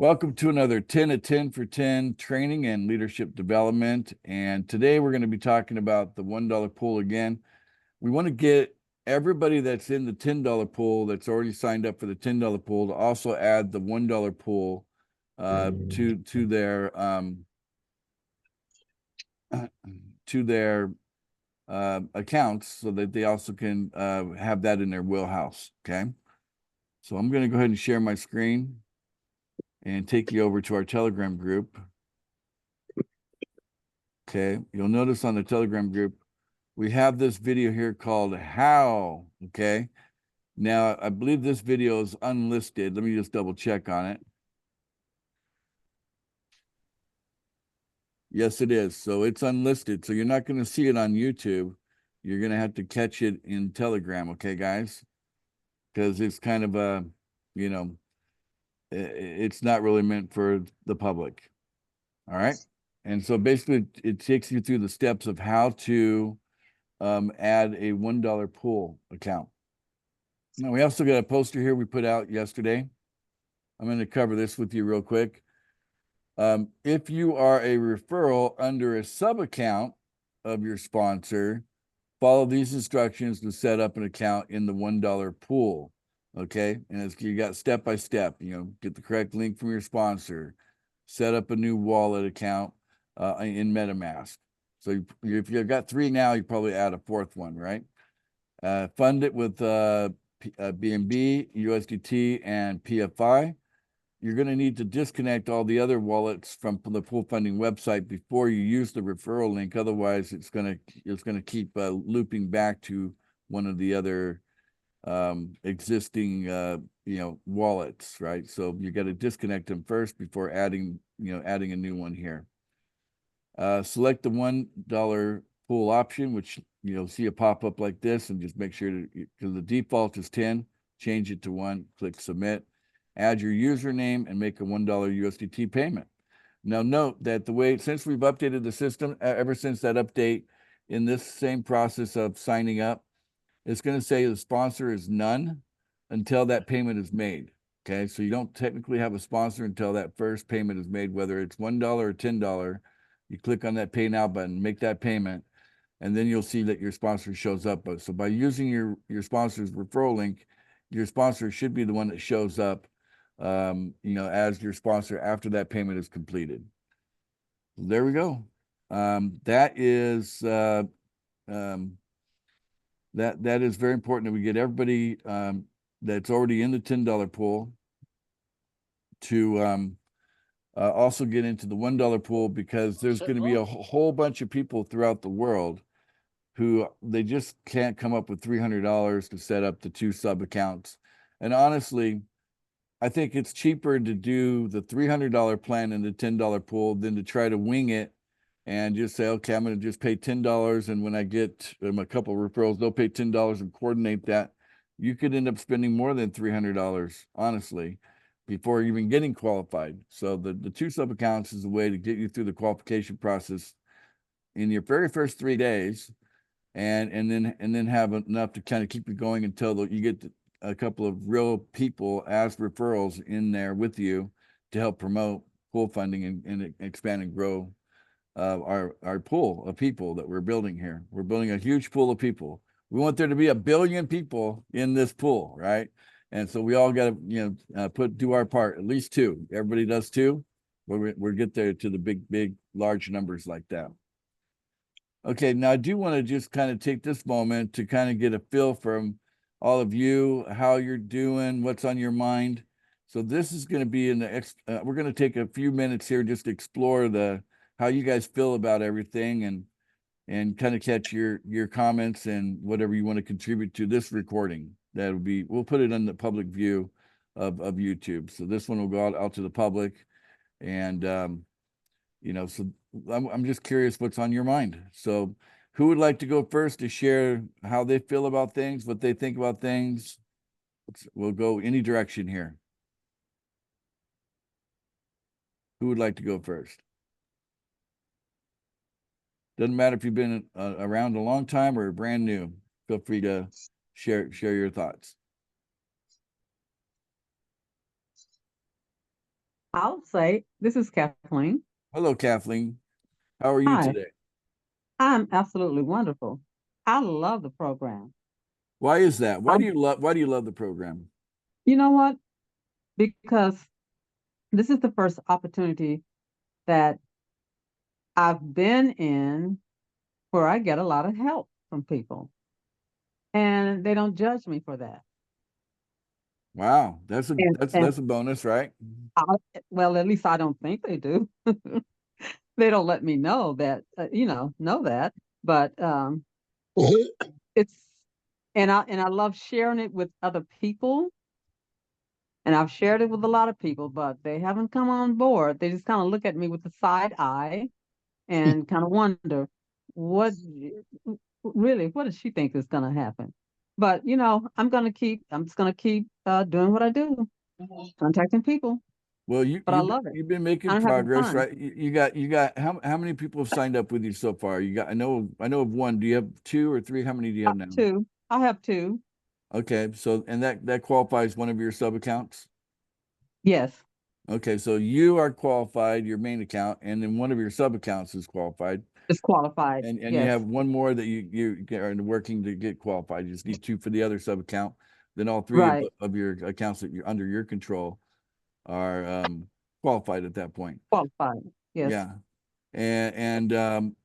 Welcome to another 10 at 10 for 10 training and leadership development. And today we're going to be talking about the $1 pool again. We want to get everybody that's in the $10 pool that's already signed up for the $10 pool to also add the $1 pool to their accounts so that they also can have that in their wheelhouse. Okay. So I'm going to go ahead and share my screen and take you over to our Telegram group. Okay, you'll notice on the Telegram group, we have this video here called How, okay? Now, I believe this video is unlisted. Let me just double check on it. Yes, it is. So it's unlisted. So you're not going to see it on YouTube. You're going to have to catch it in Telegram, okay, guys? Because it's kind of a, it's not really meant for the public. All right. And so basically it takes you through the steps of how to add a $1 pool account. Now we also got a poster here we put out yesterday. I'm going to cover this with you real quick. If you are a referral under a sub account of your sponsor, follow these instructions to set up an account in the $1 pool. Okay. And you got step by step, get the correct link from your sponsor, set up a new wallet account in MetaMask. So if you've got 3 now, you probably add a 4th one, right? Fund it with BNB, USDT, and PFI. You're going to need to disconnect all the other wallets from the pool funding website before you use the referral link. Otherwise, it's going to keep looping back to one of the other existing wallets, right? So you got to disconnect them first before adding a new one here. Select the $1 pool option, which you'll see a pop-up like this, and just make sure because the default is 10, change it to 1, click submit, add your username, and make a $1 USDT payment. Now note that since we've updated the system, ever since that update, in this same process of signing up, it's going to say the sponsor is none until that payment is made. Okay, so you don't technically have a sponsor until that first payment is made, whether it's $1 or $10. You click on that pay now button, make that payment, and then you'll see that your sponsor shows up. So by using your sponsor's referral link, your sponsor should be the one that shows up, as your sponsor after that payment is completed. There we go. That is that is very important that we get everybody that's already in the $10 pool to also get into the $1 pool, because there's going to be a whole bunch of people throughout the world who they just can't come up with $300 to set up the 2 sub accounts. And honestly, I think it's cheaper to do the $300 plan in the $10 pool than to try to wing it and just say, okay, I'm going to just pay $10. And when I get a couple of referrals, they'll pay $10 and coordinate that. You could end up spending more than $300, honestly, before even getting qualified. So the 2 sub accounts is a way to get you through the qualification process in your very first 3 days, and then have enough to kind of keep you going until you get a couple of real people as referrals in there with you to help promote pool funding and expand and grow our pool of people that we're building here. We're building a huge pool of people. We want there to be 1 billion people in this pool, right? And so we all got to do our part, at least 2. Everybody does 2. We'll get there to the big, large numbers like that. Okay, now I do want to just kind of take this moment to kind of get a feel from all of you, how you're doing, what's on your mind. So this is going to be we're going to take a few minutes here just to explore how you guys feel about everything, and kind of catch your comments and whatever you want to contribute to this recording. We'll put it on the public view of YouTube. So this one will go out to the public, and so I'm just curious what's on your mind. So who would like to go first to share how they feel about things, what they think about things? We'll go any direction here. Who would like to go first? Doesn't matter if you've been around a long time or brand new. Feel free to share your thoughts. I'll say this is Kathleen. Hello, Kathleen. How are you Hi, today? I'm absolutely wonderful. I love the program. Why is that? I, Why do you love the program? you know what? Because this is the first opportunity that I've been in where I get a lot of help from people, and they don't judge me for that. Wow, And that's a bonus, right? I, well, at least I don't think they do. They don't let me know that, know that. But it's and I love sharing it with other people. And I've shared it with a lot of people, but they haven't come on board. They just kind of look at me with a side eye and kind of wonder, what really, what does she think is going to happen? But I'm just going to keep doing what I do, contacting people. Well, But I love it. you've been making I'm having progress, fun. right? You got how many people have signed up with you so far? You got I know of one. Do you have two or three? How many do you have now? Two. I have two. Okay, so and that qualifies one of your sub accounts. Yes, Okay, so you are qualified, your main account, and then one of your sub accounts is qualified, it's qualified. and you Yes, have one more that you are working to get qualified. You just need two for the other sub account. Then all three right. of your accounts that you're under your control are qualified at that point. Qualified. Yes. Yeah, and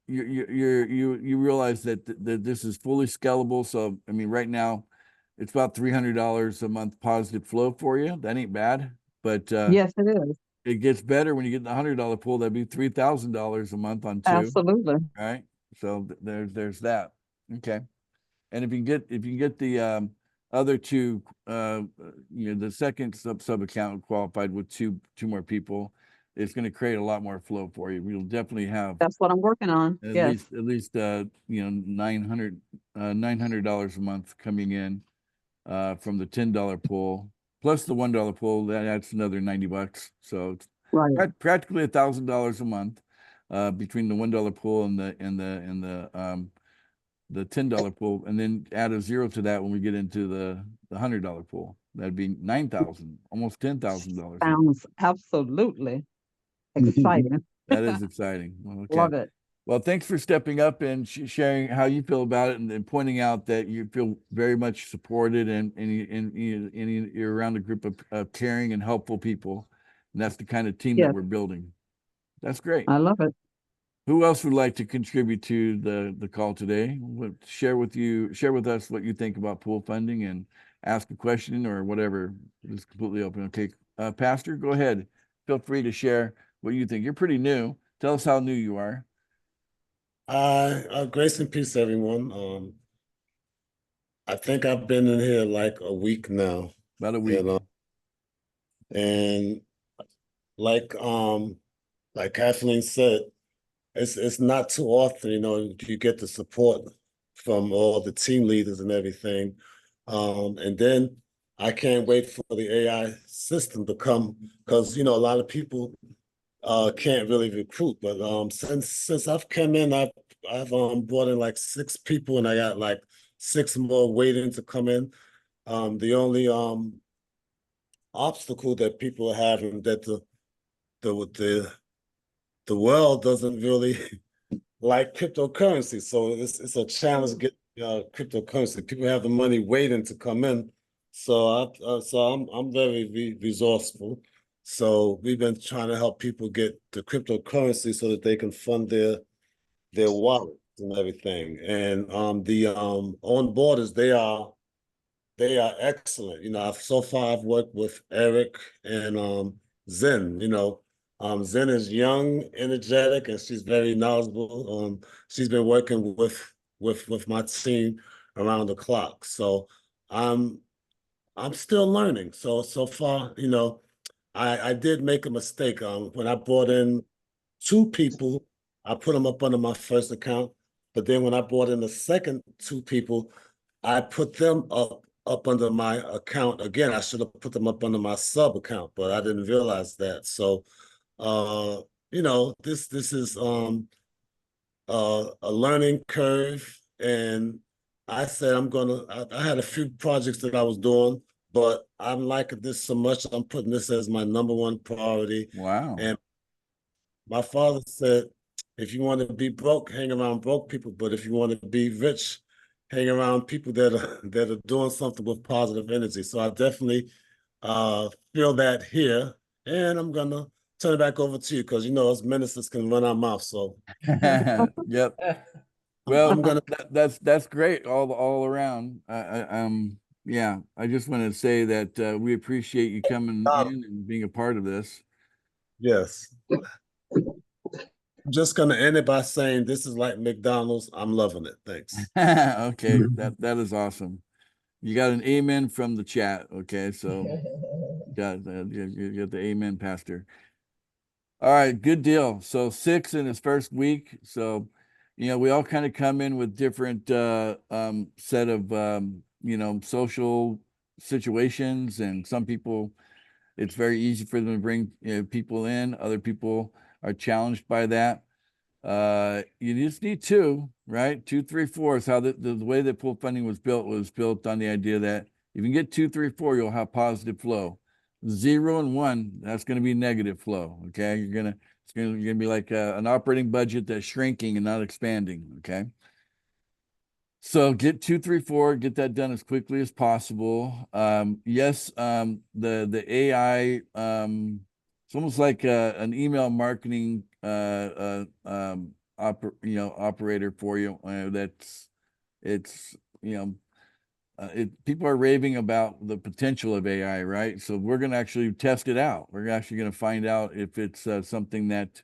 you realize that that this is fully scalable. So I mean, right now, it's about $300 a month positive flow for you. That ain't bad, but Yes, it is. it gets better when you get the $100 pool. That'd be $3,000 a month on two, Absolutely. right? So there's that. Okay, and if you can get the other two, the second sub account qualified with two more people, it's going to create a lot more flow for you. We'll definitely have That's what I'm working on. Yes. at least $900 a month coming in from the $10 pool plus the $1 pool. That adds another $90. So it's Right. practically $1,000 a month between the $1 pool and the $10 pool, and then add a zero to that when we get into the $100 pool. That'd be 9,000, almost $10,000 a month. Sounds absolutely exciting. That is exciting. Well, okay. Love it. Well, thanks for stepping up and sharing how you feel about it, and pointing out that you feel very much supported, and you're around a group of caring and helpful people. And that's the kind of team that Yes, we're building. That's great. I love it. Who else would like to contribute to the call today? Share with us what you think about pool funding, and ask a question or whatever. It's completely open. Okay, Pastor, go ahead. Feel free to share what you think. You're pretty new. Tell us how new you are. Grace and peace, everyone. I think I've been in here like a week now, About a you week. know, and like like Kathleen said, it's not too often, you get the support from all the team leaders and everything. And then I can't wait for the AI system to come, because a lot of people can't really recruit. But since I've come in, I've brought in like 6 people, and I got like 6 more waiting to come in. The only obstacle that people are having, that the the world doesn't really like cryptocurrency, so it's a challenge to get cryptocurrency. People have the money waiting to come in, so I'm very resourceful. So we've been trying to help people get the cryptocurrency so that they can fund their wallets and everything. And the on boarders, they are excellent. So far I've worked with Eric and Zen. Zen is young, energetic, and she's very knowledgeable. She's been working with my team around the clock. So I'm still learning. So far, I did make a mistake. When I brought in 2 people, I put them up under my first account. But then when I brought in the second 2 people, I put them up under my account again. I should have put them up under my sub account, but I didn't realize that. So uh, this is a learning curve. And I said I had a few projects that I was doing, but I'm liking this so much. I'm putting this as my number one priority. Wow. And my father said, if you want to be broke, hang around broke people. But if you want to be rich, hang around people that are doing something with positive energy. So I definitely feel that here. And I'm gonna turn it back over to you because you know us ministers can run our mouth. So Yep. Well, I'm gonna that's great all around. Yeah, I just want to say that we appreciate you coming in and being a part of this. yes. I'm just gonna end it by saying this is like McDonald's. I'm loving it. Thanks. Okay, that is awesome. You got an amen from the chat. Okay, so you got the amen, Pastor. All right, good deal. So 6 in his first week. So, we all kind of come in with different set of social situations, and some people it's very easy for them to bring people in. Other people are challenged by that. You just need two, right? 2, 3, 4 is how the way that pool funding was built on the idea that if you can get 2, 3, 4, you'll have positive flow. 0 and 1, that's going to be negative flow. Okay, you're gonna be like an operating budget that's shrinking and not expanding. Okay, so get 2, 3, 4, get that done as quickly as possible. Yes, the AI, it's almost like an email marketing operator for you. It's people are raving about the potential of AI, right? So we're going to actually test it out. We're actually going to find out if it's something that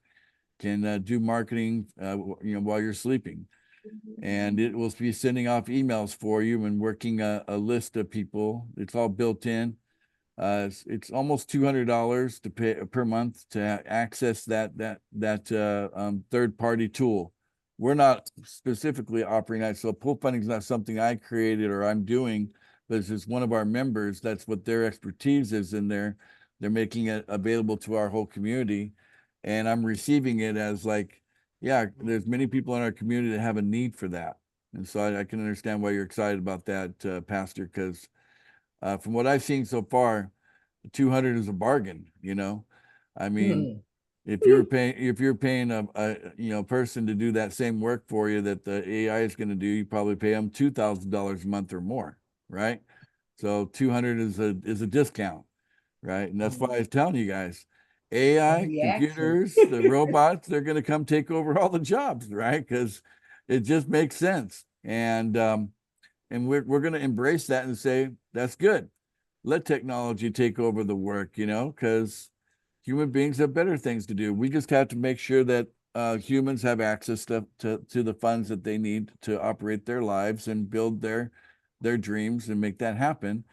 can do marketing, while you're sleeping, and it will be sending off emails for you and working a list of people. It's all built in. It's almost $200 to pay per month to access that third-party tool. We're not specifically operating that, so pool funding is not something I created or I'm doing, but it's just one of our members. That's what their expertise is in there. They're making it available to our whole community, and I'm receiving it as like, yeah, there's many people in our community that have a need for that, and so I can understand why you're excited about that, Pastor, because from what I've seen so far, 200 is a bargain. I mean, if you're paying a person to do that same work for you that the AI is going to do, you probably pay them $2,000 a month or more, right? So 200 is a discount, right? And that's why I was telling you guys, AI, computers, the robots, they're going to come take over all the jobs, right? Because it just makes sense. And we're going to embrace that and say that's good. Let technology take over the work, because human beings have better things to do. We just have to make sure that humans have access to the funds that they need to operate their lives and build their dreams and make that happen.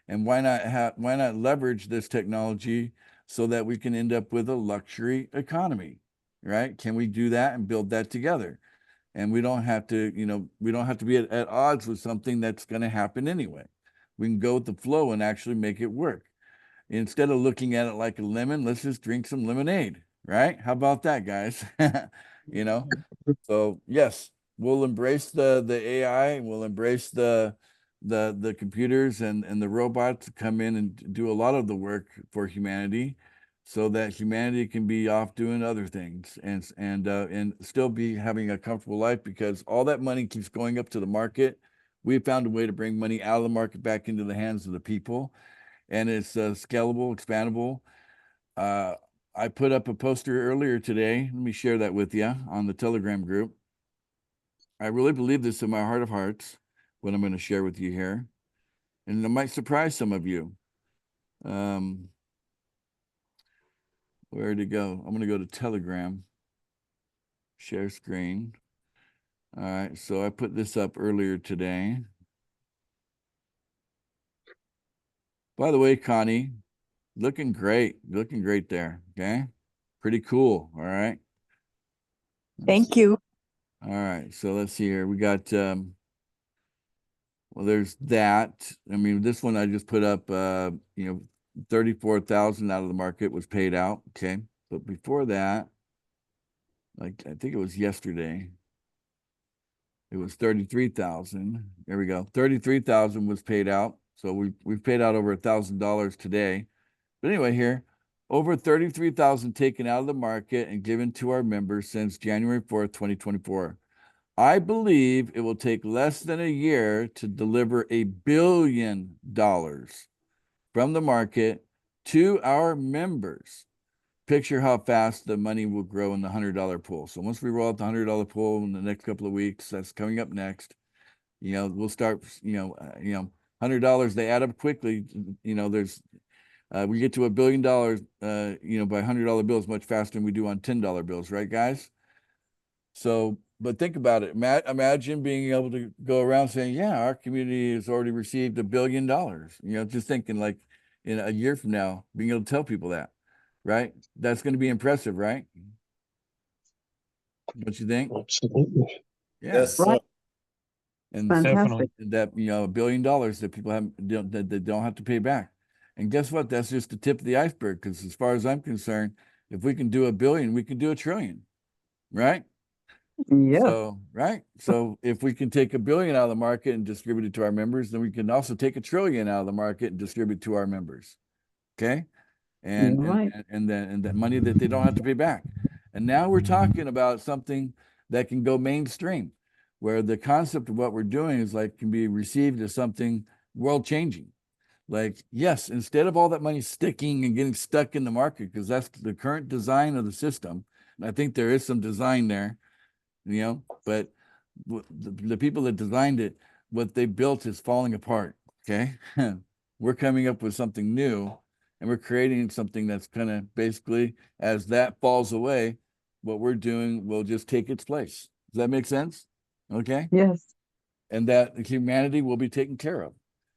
And why not leverage this technology so that we can end up with a luxury economy, right? Can we do that and build that together? And we don't have to be at odds with something that's going to happen anyway. We can go with the flow and actually make it work. Instead of looking at it like a lemon, let's just drink some lemonade, right? How about that, guys? you know so yes, we'll embrace the AI, we'll embrace the computers and the robots to come in and do a lot of the work for humanity, so that humanity can be off doing other things and still be having a comfortable life, because all that money keeps going up to the market. We found a way to bring money out of the market back into the hands of the people, and it's scalable, expandable. Uh, I put up a poster earlier today. Let me share that with you on the Telegram group. I really believe this in my heart of hearts, what I'm going to share with you here, and it might surprise some of you. Where to go? I'm going to go to Telegram, share screen. All right, so I put this up earlier today. By the way, Connie, looking great there. Okay, pretty cool. All right. Thank you. All right, so let's see here. We got well, there's that. I mean, this one I just put up 34,000 out of the market was paid out. Okay. But before that, like I think it was yesterday, it was 33,000. There we go. 33,000 was paid out. So we've paid out over $1,000 today. But anyway, here, over 33,000 taken out of the market and given to our members since January 4th, 2024. I believe it will take less than a year to deliver $1 billion from the market to our members. Picture how fast the money will grow in the $100 pool. So once we roll out the $100 pool in the next couple of weeks, that's coming up next. We'll start, $100, they add up quickly. We get to $1 billion, by $100 bills much faster than we do on $10 bills, right, guys? So, but think about it. Imagine being able to go around saying, yeah, our community has already received $1 billion. Just thinking like in a year from now, being able to tell people that, right? That's going to be impressive, right? Don't you think? Absolutely. Yeah. Yes, sir. Right. And Fantastic. that, $1 billion that people that they don't have to pay back. And guess what? That's just the tip of the iceberg. Because as far as I'm concerned, if we can do $1 billion, we can do $1 trillion, right? Yeah. So, right. So if we can take $1 billion out of the market and distribute it to our members, then we can also take $1 trillion out of the market and distribute to our members. Okay. And You're right. and that money that they don't have to pay back. And now we're talking about something that can go mainstream, where the concept of what we're doing is like can be received as something world changing. Like, yes, instead of all that money sticking and getting stuck in the market, because that's the current design of the system. And I think there is some design there, but the people that designed it, what they built is falling apart. Okay. We're coming up with something new, and we're creating something that's kind of basically, as that falls away, what we're doing will just take its place. Does that make sense? Okay. Yes. And that humanity will be taken care of.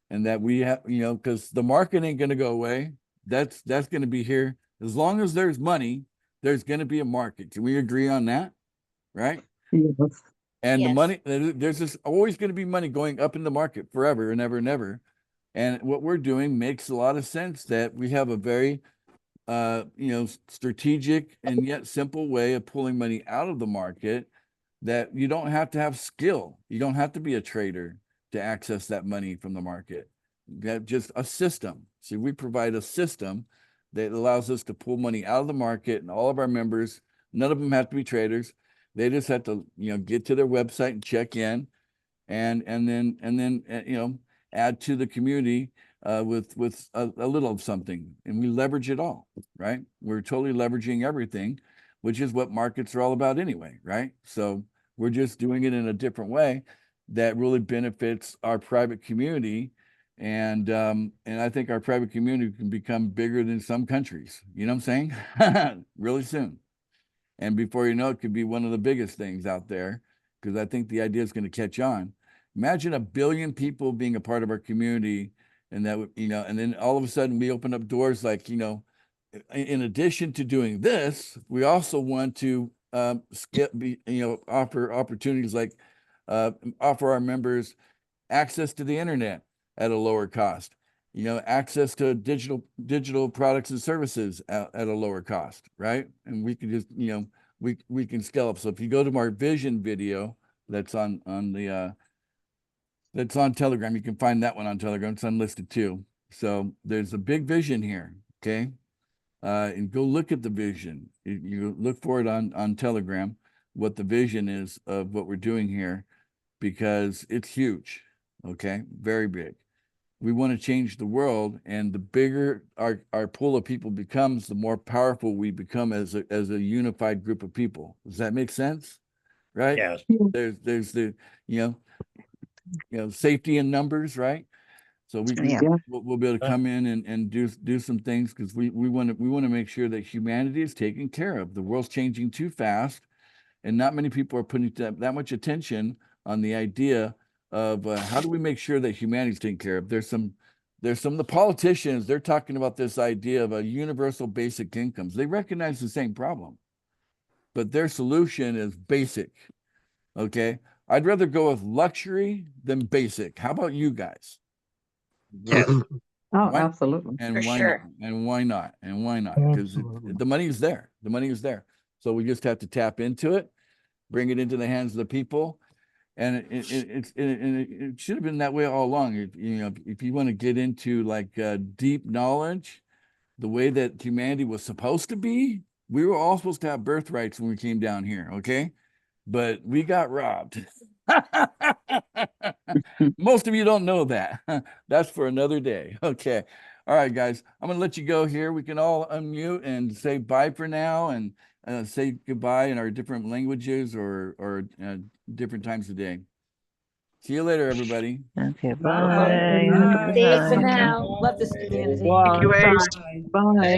And that we have, because the market ain't going to go away. That's going to be here. As long as there's money, there's going to be a market. Can we agree on that? Right? Yes. And the Yes. money, there's just always going to be money going up in the market forever and ever and ever. And what we're doing makes a lot of sense, that we have a very, strategic and yet simple way of pulling money out of the market, that you don't have to have skill. You don't have to be a trader to access that money from the market. You have just a system. See, we provide a system that allows us to pull money out of the market, and all of our members, none of them have to be traders. They just have to, get to their website and check in, and then add to the community with a little of something, and we leverage it all, right? We're totally leveraging everything, which is what markets are all about anyway, right? So we're just doing it in a different way that really benefits our private community. And I think our private community can become bigger than some countries, you know what I'm saying? Really soon. And before you know it, could be one of the biggest things out there, because I think the idea is going to catch on. Imagine 1 billion people being a part of our community, and that would, and then all of a sudden we open up doors like, in addition to doing this, we also want to offer opportunities like offer our members access to the internet at a lower cost, access to digital products and services at a lower cost, right? And we can just, we can scale up. So if you go to our vision video that's on that's on Telegram, you can find that one on Telegram. It's unlisted too. So there's a big vision here, okay? And go look at the vision. You look for it on Telegram, what the vision is of what we're doing here, because it's huge, okay? Very big. We want to change the world, and the bigger our pool of people becomes, the more powerful we become as a unified group of people. Does that make sense? Right? Yes. There's the, safety in numbers, right? So Yeah. we'll be able to come in and do some things, because we want to make sure that humanity is taken care of. The world's changing too fast, and not many people are putting that much attention on the idea of how do we make sure that humanity's taken care of. There's some of the politicians, they're talking about this idea of a universal basic incomes. They recognize the same problem, but their solution is basic. Okay. I'd rather go with luxury than basic. How about you guys? Yeah. Oh, Why- absolutely. And For why sure. not? And why not? And why not? Because Absolutely. the money is there. The money is there. So we just have to tap into it, bring it into the hands of the people, And it should have been that way all along. If you want to get into like deep knowledge, the way that humanity was supposed to be, we were all supposed to have birthrights when we came down here, okay? But we got robbed. Most of you don't know that. That's for another day. Okay. All right, guys. I'm gonna let you go here. We can all unmute and say bye for now, and say goodbye in our different languages or different times of day. See you later, everybody. Okay, Bye. bye. See you for Bye. now. Love this community. Bye. you, Ace. Bye.